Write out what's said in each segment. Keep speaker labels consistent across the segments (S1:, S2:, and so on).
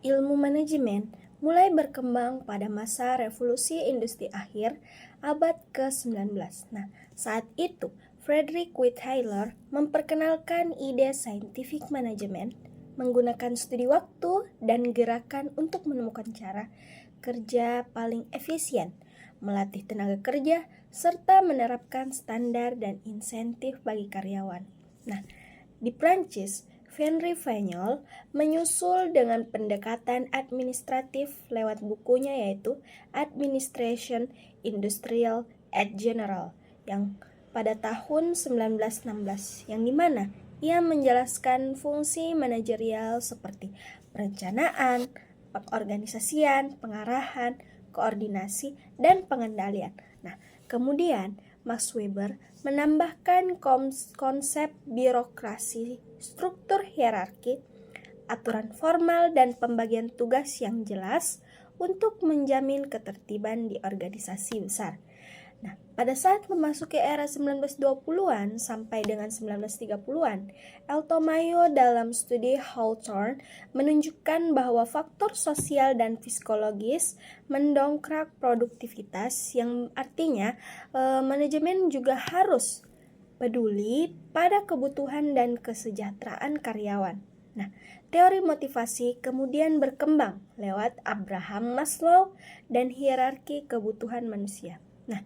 S1: ilmu manajemen mulai berkembang pada masa revolusi industri akhir abad ke-19. Nah, saat itu Frederick W. Taylor memperkenalkan ide scientific management menggunakan studi waktu dan gerakan untuk menemukan cara kerja paling efisien, melatih tenaga kerja, serta menerapkan standar dan insentif bagi karyawan. Nah, di Prancis, Henri Fagnol menyusul dengan pendekatan administratif lewat bukunya yaitu Administration Industrial et General yang pada tahun 1916 yang dimana ia menjelaskan fungsi manajerial seperti perencanaan, pengorganisasian, pengarahan, koordinasi, dan pengendalian. Nah, kemudian Max Weber menambahkan konsep birokrasi, struktur hierarki, aturan formal, dan pembagian tugas yang jelas untuk menjamin ketertiban di organisasi besar. Nah, pada saat memasuki era 1920-an sampai dengan 1930-an, Eltomayo dalam studi Hawthorne menunjukkan bahwa faktor sosial dan psikologis mendongkrak produktivitas, yang artinya manajemen juga harus peduli pada kebutuhan dan kesejahteraan karyawan. Nah, teori motivasi kemudian berkembang lewat Abraham Maslow dan hierarki kebutuhan manusia. Nah,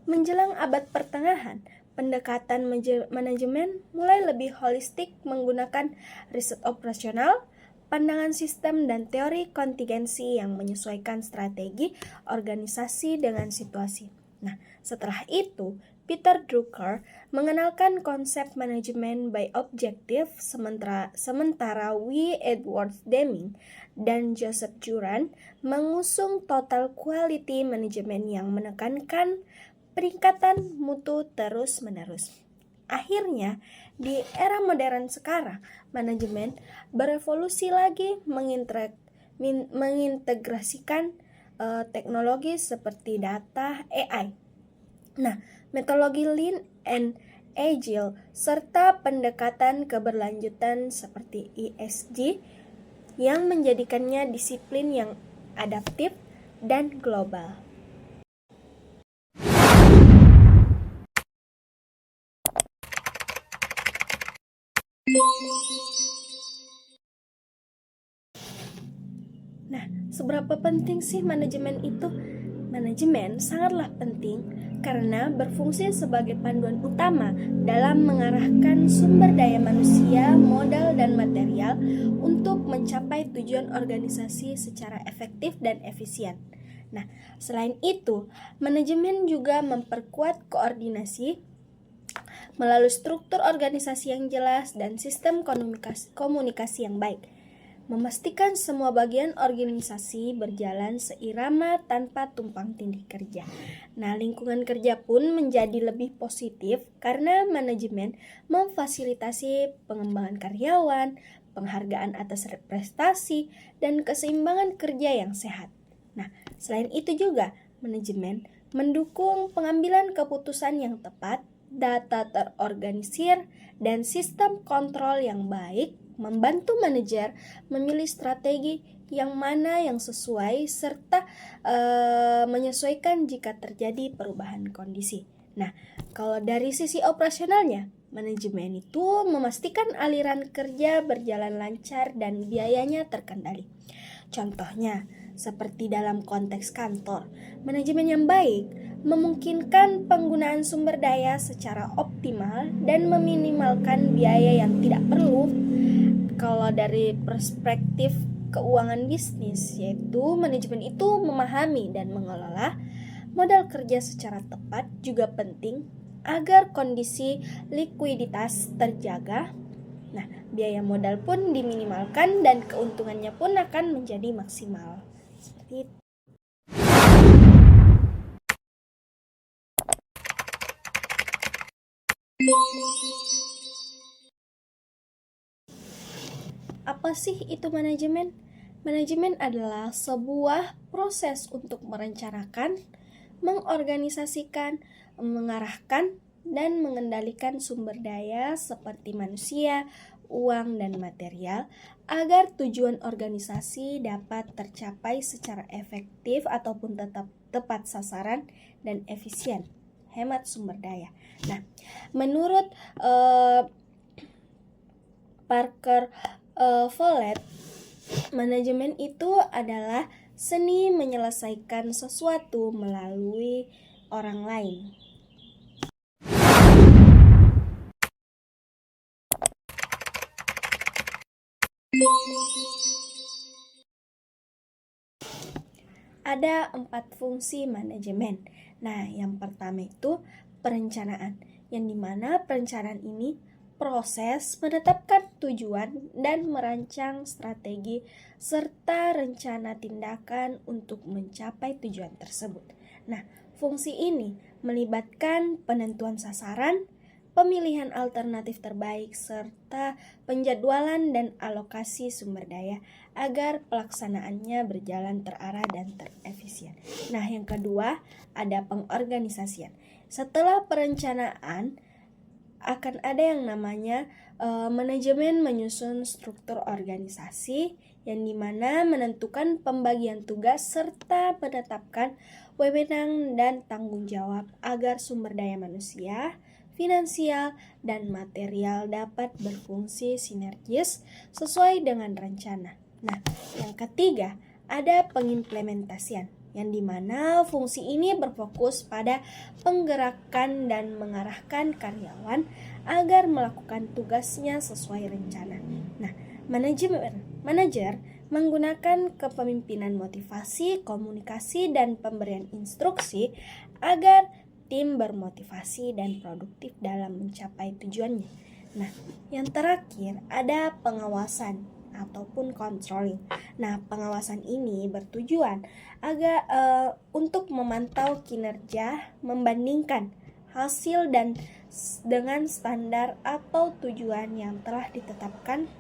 S1: menjelang abad pertengahan, pendekatan manajemen mulai lebih holistik menggunakan riset operasional, pandangan sistem, dan teori kontingensi yang menyesuaikan strategi organisasi dengan situasi. Nah, setelah itu, Peter Drucker mengenalkan konsep manajemen by objective, sementara W. Edward Deming dan Joseph Juran mengusung total quality management yang menekankan peningkatan mutu terus-menerus. Akhirnya, di era modern sekarang, manajemen berevolusi lagi mengintegrasikan teknologi seperti data AI. Nah, metodologi Lean and Agile serta pendekatan keberlanjutan seperti ESG yang menjadikannya disiplin yang adaptif dan global. Nah, seberapa penting sih manajemen itu? Manajemen sangatlah penting karena berfungsi sebagai panduan utama dalam mengarahkan sumber daya manusia, modal, dan material untuk mencapai tujuan organisasi secara efektif dan efisien. Nah, selain itu, manajemen juga memperkuat koordinasi melalui struktur organisasi yang jelas dan sistem komunikasi yang baik, memastikan semua bagian organisasi berjalan seirama tanpa tumpang tindih kerja. Nah, lingkungan kerja pun menjadi lebih positif karena manajemen memfasilitasi pengembangan karyawan, penghargaan atas prestasi, dan keseimbangan kerja yang sehat. Nah, selain itu juga manajemen mendukung pengambilan keputusan yang tepat, data terorganisir, dan sistem kontrol yang baik, membantu manajer memilih strategi yang mana yang sesuai serta menyesuaikan jika terjadi perubahan kondisi. Nah, kalau dari sisi operasionalnya, manajemen itu memastikan aliran kerja berjalan lancar dan biayanya terkendali. Contohnya, seperti dalam konteks kantor, manajemen yang baik memungkinkan penggunaan sumber daya secara optimal dan meminimalkan biaya yang tidak perlu. Kalau dari perspektif keuangan bisnis, yaitu manajemen itu memahami dan mengelola modal kerja secara tepat juga penting agar kondisi likuiditas terjaga. Nah, biaya modal pun diminimalkan dan keuntungannya pun akan menjadi maksimal. Seperti itu. Apa sih itu manajemen? Manajemen adalah sebuah proses untuk merencanakan, mengorganisasikan, mengarahkan, dan mengendalikan sumber daya seperti manusia, uang, dan material agar tujuan organisasi dapat tercapai secara efektif ataupun tetap tepat sasaran dan efisien. Hemat sumber daya. Nah, menurut Parker Follett, manajemen itu adalah seni menyelesaikan sesuatu melalui orang lain. Ada 4 fungsi manajemen. Nah, yang pertama itu perencanaan, yang dimana perencanaan ini proses menetapkan tujuan dan merancang strategi serta rencana tindakan untuk mencapai tujuan tersebut. Nah, fungsi ini melibatkan penentuan sasaran, pemilihan alternatif terbaik, serta penjadwalan dan alokasi sumber daya agar pelaksanaannya berjalan terarah dan terefisien. Nah, yang kedua ada pengorganisasian. Setelah perencanaan akan ada yang namanya manajemen menyusun struktur organisasi, yang dimana menentukan pembagian tugas serta menetapkan wewenang dan tanggung jawab agar sumber daya manusia, finansial, dan material dapat berfungsi sinergis sesuai dengan rencana. Nah, yang ketiga ada pengimplementasian, yang dimana fungsi ini berfokus pada penggerakan dan mengarahkan karyawan agar melakukan tugasnya sesuai rencana. Nah, manajer menggunakan kepemimpinan motivasi, komunikasi, dan pemberian instruksi agar tim bermotivasi dan produktif dalam mencapai tujuannya. Nah, yang terakhir ada pengawasan ataupun controlling. Nah, pengawasan ini bertujuan agar untuk memantau kinerja, membandingkan hasil dan dengan standar atau tujuan yang telah ditetapkan,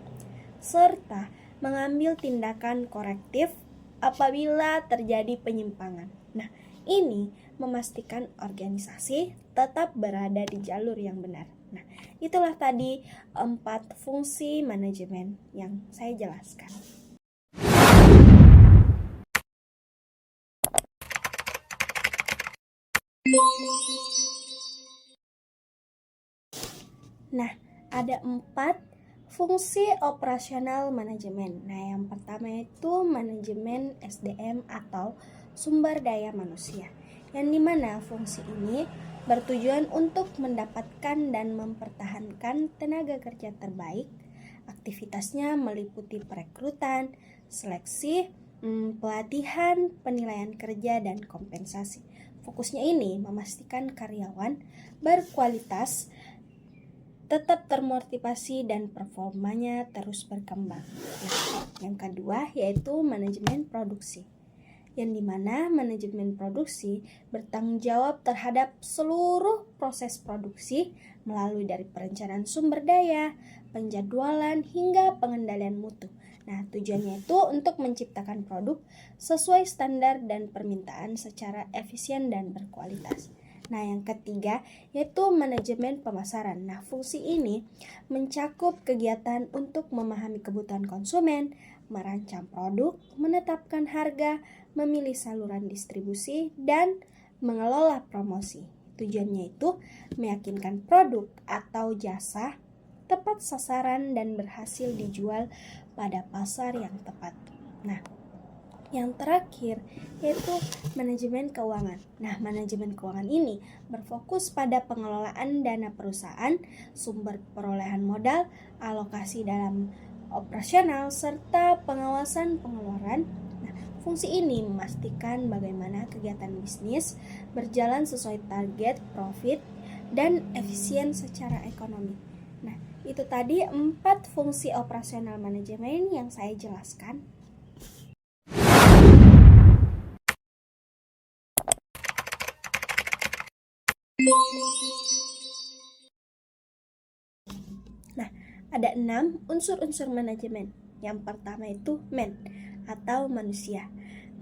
S1: serta mengambil tindakan korektif apabila terjadi penyimpangan. Nah, ini memastikan organisasi tetap berada di jalur yang benar. Nah, itulah tadi 4 fungsi manajemen yang saya jelaskan. Nah, ada 4 fungsi operasional manajemen. Nah, yang pertama itu manajemen SDM atau sumber daya manusia, yang dimana fungsi ini bertujuan untuk mendapatkan dan mempertahankan tenaga kerja terbaik. Aktivitasnya meliputi perekrutan, seleksi, pelatihan, penilaian kerja, dan kompensasi. Fokusnya ini memastikan karyawan berkualitas, tetap termotivasi, dan performanya terus berkembang. Nah, yang kedua yaitu manajemen produksi, yang dimana manajemen produksi bertanggung jawab terhadap seluruh proses produksi melalui dari perencanaan sumber daya, penjadwalan, hingga pengendalian mutu. Nah, tujuannya itu untuk menciptakan produk sesuai standar dan permintaan secara efisien dan berkualitas. Nah, yang ketiga yaitu manajemen pemasaran. Nah, fungsi ini mencakup kegiatan untuk memahami kebutuhan konsumen, merancang produk, menetapkan harga, memilih saluran distribusi, dan mengelola promosi. Tujuannya itu meyakinkan produk atau jasa tepat sasaran dan berhasil dijual pada pasar yang tepat. Nah, yang terakhir yaitu manajemen keuangan. Nah, manajemen keuangan ini berfokus pada pengelolaan dana perusahaan, sumber perolehan modal, alokasi dalam operasional, serta pengawasan pengeluaran. Nah, fungsi ini memastikan bagaimana kegiatan bisnis berjalan sesuai target, profit, dan efisien secara ekonomi. Nah, itu tadi 4 fungsi operasional manajemen yang saya jelaskan. Nah, ada 6 unsur-unsur manajemen. Yang pertama itu man atau manusia.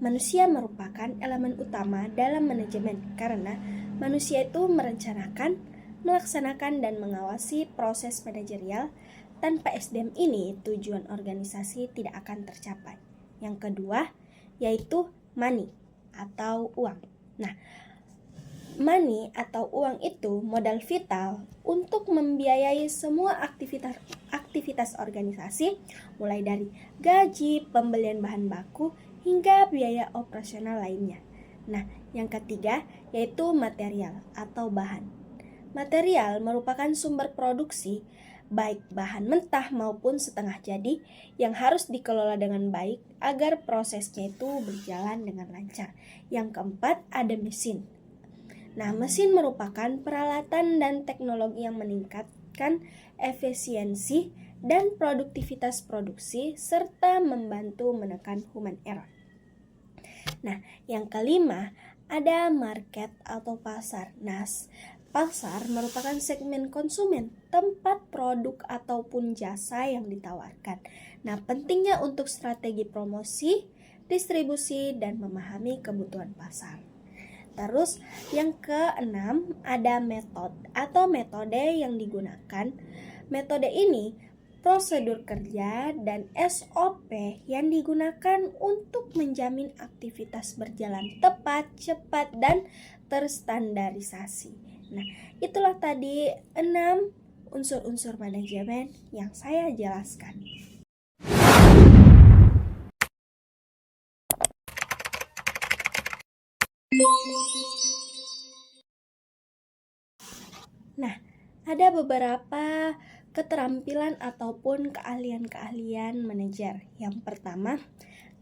S1: Manusia merupakan elemen utama dalam manajemen karena manusia itu merencanakan, melaksanakan, dan mengawasi proses manajerial, tanpa SDM ini tujuan organisasi tidak akan tercapai. Yang kedua yaitu money atau uang. Nah, money atau uang itu modal vital untuk membiayai semua aktivitas organisasi, mulai dari gaji, pembelian bahan baku, hingga biaya operasional lainnya. Nah, yang ketiga yaitu material atau bahan. Material merupakan sumber produksi, baik bahan mentah maupun setengah jadi, yang harus dikelola dengan baik agar prosesnya itu berjalan dengan lancar. Yang keempat ada mesin. Nah, mesin merupakan peralatan dan teknologi yang meningkatkan efisiensi dan produktivitas produksi serta membantu menekan human error. Nah, yang kelima ada market atau pasar. Nah, pasar merupakan segmen konsumen, tempat produk ataupun jasa yang ditawarkan. Nah, pentingnya untuk strategi promosi, distribusi, dan memahami kebutuhan pasar. Terus yang keenam ada metode yang digunakan. Metode ini prosedur kerja dan SOP yang digunakan untuk menjamin aktivitas berjalan tepat, cepat, dan terstandarisasi. Nah, itulah tadi 6 unsur-unsur manajemen yang saya jelaskan. Nah, ada beberapa keterampilan ataupun keahlian-keahlian manajer. Yang pertama,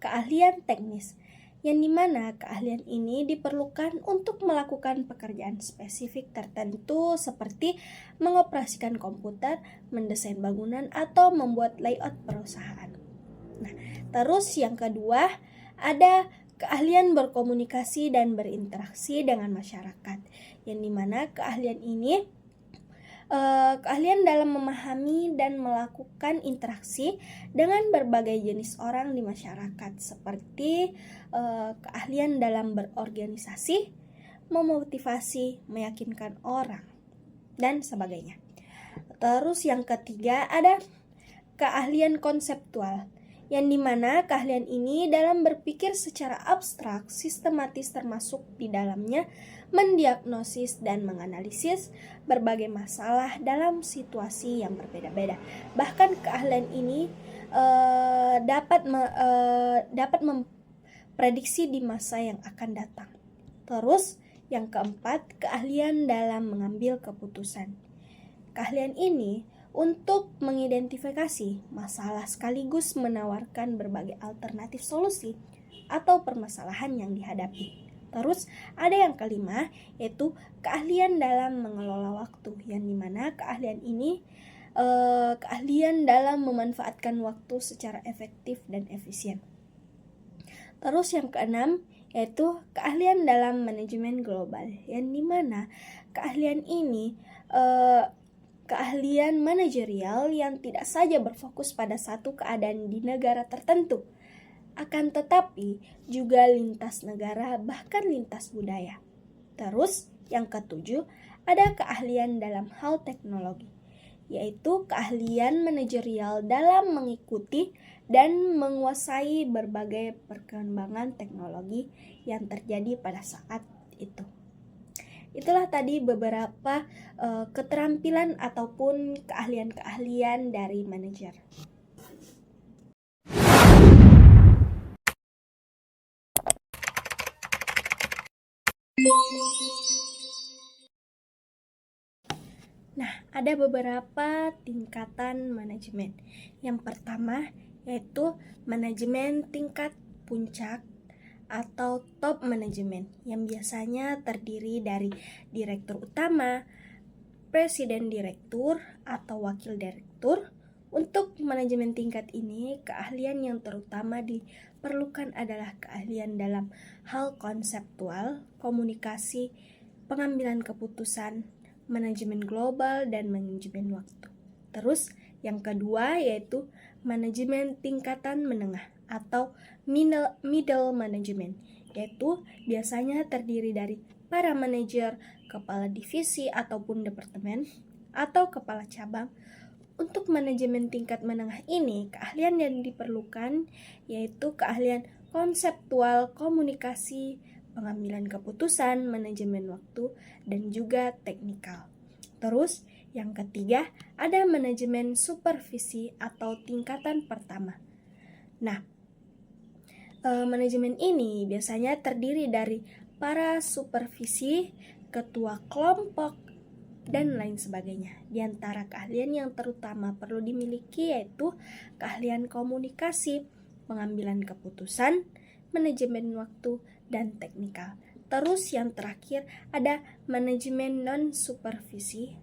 S1: keahlian teknis, yang dimana keahlian ini diperlukan untuk melakukan pekerjaan spesifik tertentu seperti mengoperasikan komputer, mendesain bangunan, atau membuat layout perusahaan. Nah, terus yang kedua ada keahlian berkomunikasi dan berinteraksi dengan masyarakat, yang dimana keahlian ini keahlian dalam memahami dan melakukan interaksi dengan berbagai jenis orang di masyarakat, seperti keahlian dalam berorganisasi, memotivasi, meyakinkan orang, dan sebagainya. Terus yang ketiga ada keahlian konseptual, yang dimana keahlian ini dalam berpikir secara abstrak, sistematis, termasuk di dalamnya mendiagnosis dan menganalisis berbagai masalah dalam situasi yang berbeda-beda. Bahkan keahlian ini dapat memprediksi di masa yang akan datang. Terus yang keempat, keahlian dalam mengambil keputusan. Keahlian ini untuk mengidentifikasi masalah sekaligus menawarkan berbagai alternatif solusi atau permasalahan yang dihadapi. Terus ada yang kelima yaitu keahlian dalam mengelola waktu, yang dimana keahlian ini keahlian dalam memanfaatkan waktu secara efektif dan efisien. Terus yang keenam yaitu keahlian dalam manajemen global, yang dimana keahlian ini keahlian manajerial yang tidak saja berfokus pada satu keadaan di negara tertentu, akan tetapi juga lintas negara, bahkan lintas budaya. Terus yang ketujuh ada keahlian dalam hal teknologi, yaitu keahlian manajerial dalam mengikuti dan menguasai berbagai perkembangan teknologi yang terjadi pada saat itu. Itulah tadi beberapa keterampilan ataupun keahlian-keahlian dari manajer. Nah, ada beberapa tingkatan manajemen. Yang pertama yaitu manajemen tingkat puncak atau top manajemen, yang biasanya terdiri dari direktur utama, presiden direktur, atau wakil direktur. Untuk manajemen tingkat ini, keahlian yang terutama diperlukan adalah keahlian dalam hal konseptual, komunikasi, pengambilan keputusan, manajemen global, dan manajemen waktu. Terus yang kedua yaitu manajemen tingkatan menengah atau middle management, yaitu biasanya terdiri dari para manajer, kepala divisi ataupun departemen, atau kepala cabang Untuk manajemen tingkat menengah ini, keahlian yang diperlukan yaitu keahlian konseptual, komunikasi, pengambilan keputusan, manajemen waktu, dan juga teknikal. Terus, yang ketiga, ada manajemen supervisi atau tingkatan pertama. Nah, manajemen ini biasanya terdiri dari para supervisi, ketua kelompok, dan lain sebagainya. Di antara keahlian yang terutama perlu dimiliki yaitu keahlian komunikasi, pengambilan keputusan, manajemen waktu, dan teknikal. Terus yang terakhir ada manajemen non-supervisi,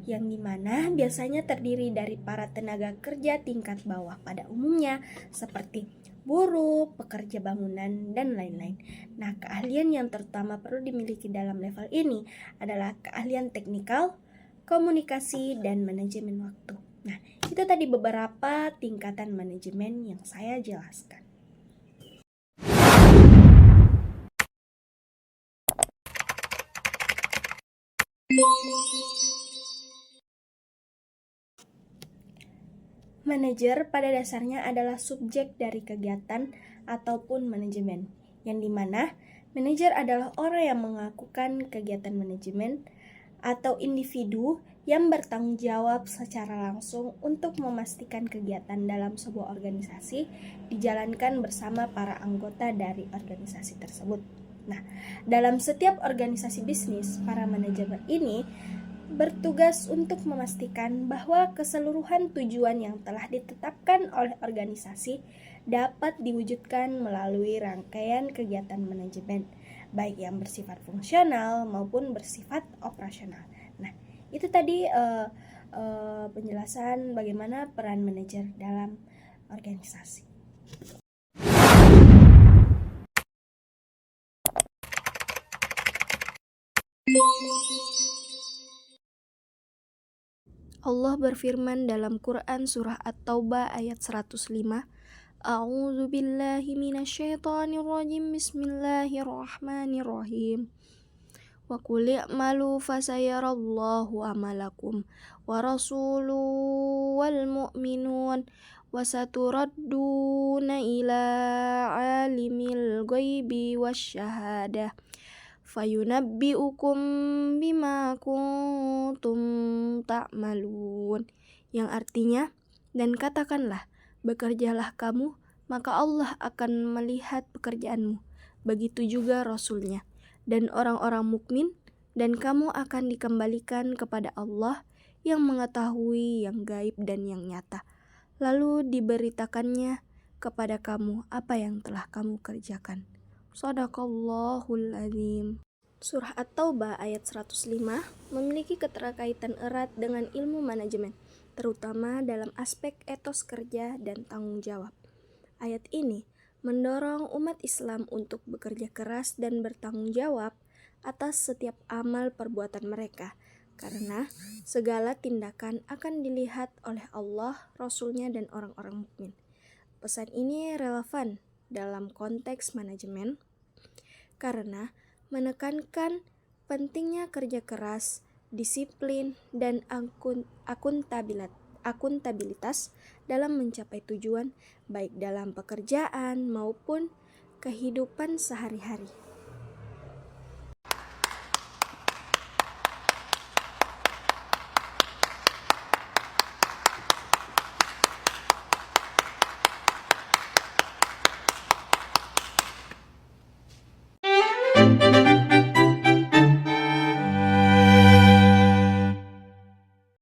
S1: yang dimana biasanya terdiri dari para tenaga kerja tingkat bawah pada umumnya seperti buruh, pekerja bangunan, dan lain-lain. Nah, keahlian yang terutama perlu dimiliki dalam level ini adalah keahlian teknikal, komunikasi, dan manajemen waktu. Nah, itu tadi beberapa tingkatan manajemen yang saya jelaskan. Manajer pada dasarnya adalah subjek dari kegiatan ataupun manajemen, yang dimana manajer adalah orang yang melakukan kegiatan manajemen atau individu yang bertanggung jawab secara langsung untuk memastikan kegiatan dalam sebuah organisasi dijalankan bersama para anggota dari organisasi tersebut. Nah, dalam setiap organisasi bisnis, para manajer ini bertugas untuk memastikan bahwa keseluruhan tujuan yang telah ditetapkan oleh organisasi dapat diwujudkan melalui rangkaian kegiatan manajemen, baik yang bersifat fungsional maupun bersifat operasional. Nah, itu tadi penjelasan bagaimana peran manajer dalam organisasi. Allah berfirman dalam Quran surah At-Taubah ayat 105, A'udzu billahi minasyaitonir rajim. Bismillahirrahmanirrahim. Wa qul i'malu fasayarallahu amalakum wa rasuluhu wal mu'minun wa saturadduna ila alimil ghaibi wasyahadah fayunabbi'ukum bima kuntum ta'malun, yang artinya, dan katakanlah, bekerjalah kamu, maka Allah akan melihat pekerjaanmu, begitu juga Rasulnya, dan orang-orang mukmin, dan kamu akan dikembalikan kepada Allah yang mengetahui yang gaib dan yang nyata, lalu diberitakannya kepada kamu apa yang telah kamu kerjakan. Shadaqallahul Azim. Surah At-Taubah ayat 105 memiliki keterkaitan erat dengan ilmu manajemen, terutama dalam aspek etos kerja dan tanggung jawab. Ayat ini mendorong umat Islam untuk bekerja keras dan bertanggung jawab atas setiap amal perbuatan mereka, karena segala tindakan akan dilihat oleh Allah, Rasul-Nya, dan orang-orang mukmin. Pesan ini relevan dalam konteks manajemen karena menekankan pentingnya kerja keras, disiplin, dan akuntabilitas dalam mencapai tujuan baik dalam pekerjaan maupun kehidupan sehari-hari.